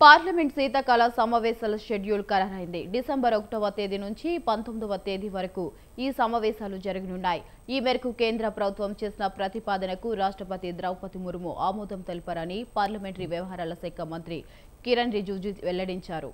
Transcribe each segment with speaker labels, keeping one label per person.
Speaker 1: Parliament శీతాకాల సమావేశాల schedule ఖరారైంది. December 1వ తేదీ నుంచి 19వ తేదీ వరకు ఈ సమావేశాలు జరగనున్నాయి. ఈ మేరకు కేంద్ర ప్రభుత్వం చేసిన ప్రతిపాదనకు రాష్ట్రపతి ద్రౌపది ముర్ము ఆమోదం తెలిపారని పార్లమెంటరీ వ్యవహారాల శాఖ మంత్రి కిరణ్ రిజిజు వెల్లడించారు.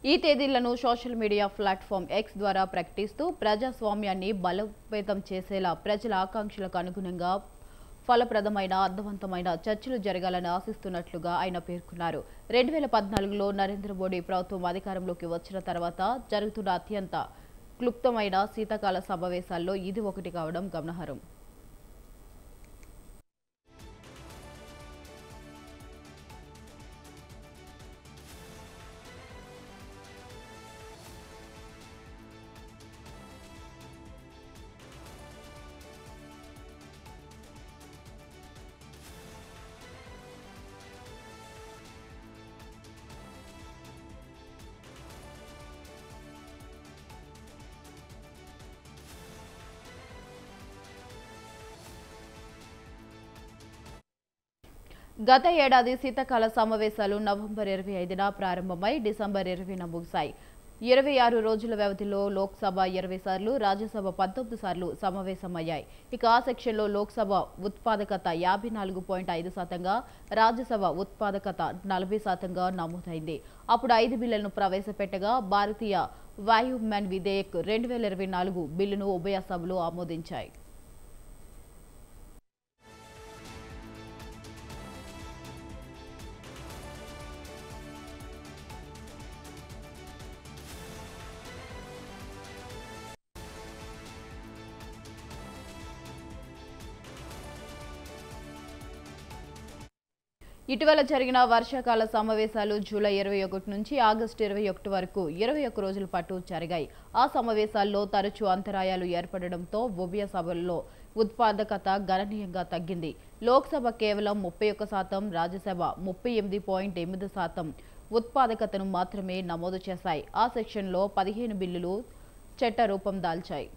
Speaker 1: ఈ తేదీలను సోషల్ మీడియా ప్లాట్ఫామ్ ఎక్స్ ద్వారా ప్రకటిస్తూ ప్రజాస్వామ్యాన్ని బలోపేతం చేసేలా ప్రజల ఆకాంక్షలకు అనుగుణంగా ఫలప్రదమైన అర్థవంతమైన చర్చలు జరగాలని ఆశిస్తున్నట్లుగా ఆయన పేర్కొన్నారు. 2014లో నరేంద్ర మోడీ ప్రభుత్వం అధికారంలోకి వచ్చిన తర్వాత జరుగుతున్న అత్యంత క్లుప్తమైన శీతాకాల సమావేశాల్లో ఇది ఒకటి కావడం గమనార్హం. గత ఏడాది శీతాకాల సమావేశాలు నవంబర్ 25న ప్రారంభమై డిసెంబర్ 20న ముగిశాయి. 26 రోజుల వ్యవధిలో లోక్సభ 20 సార్లు, రాజ్యసభ 19 సార్లు సమావేశమయ్యాయి. ఇక ఆ సెక్షన్లో లోక్సభ ఉత్పాదకత 54.5%గా, రాజ్యసభ ఉత్పాదకత 40%గా నమోదైంది. అప్పుడు 5 బిల్లులను ప్రవేశపెట్టగా భారతీయ వాయుమాన్ విధేయక్ 2024 బిల్లును ఉభయ సభలు ఆమోదించాయి. ఇటీవల జరిగిన వర్షాకాల సమావేశాలు జూలై 21 నుంచి ఆగస్టు 21 వరకు 21 రోజుల పాటు జరిగాయి. ఆ సమావేశాల్లో తరచూ అంతరాయాలు ఏర్పడడంతో ఉభయ సభల్లో ఉత్పాదకత గణనీయంగా తగ్గింది. లోక్సభ కేవలం 31%, రాజ్యసభ 38.8% ఉత్పాదకతను మాత్రమే నమోదు చేశాయి. ఆ సెక్షన్లో 15 బిల్లులు చట్ట రూపం దాల్చాయి.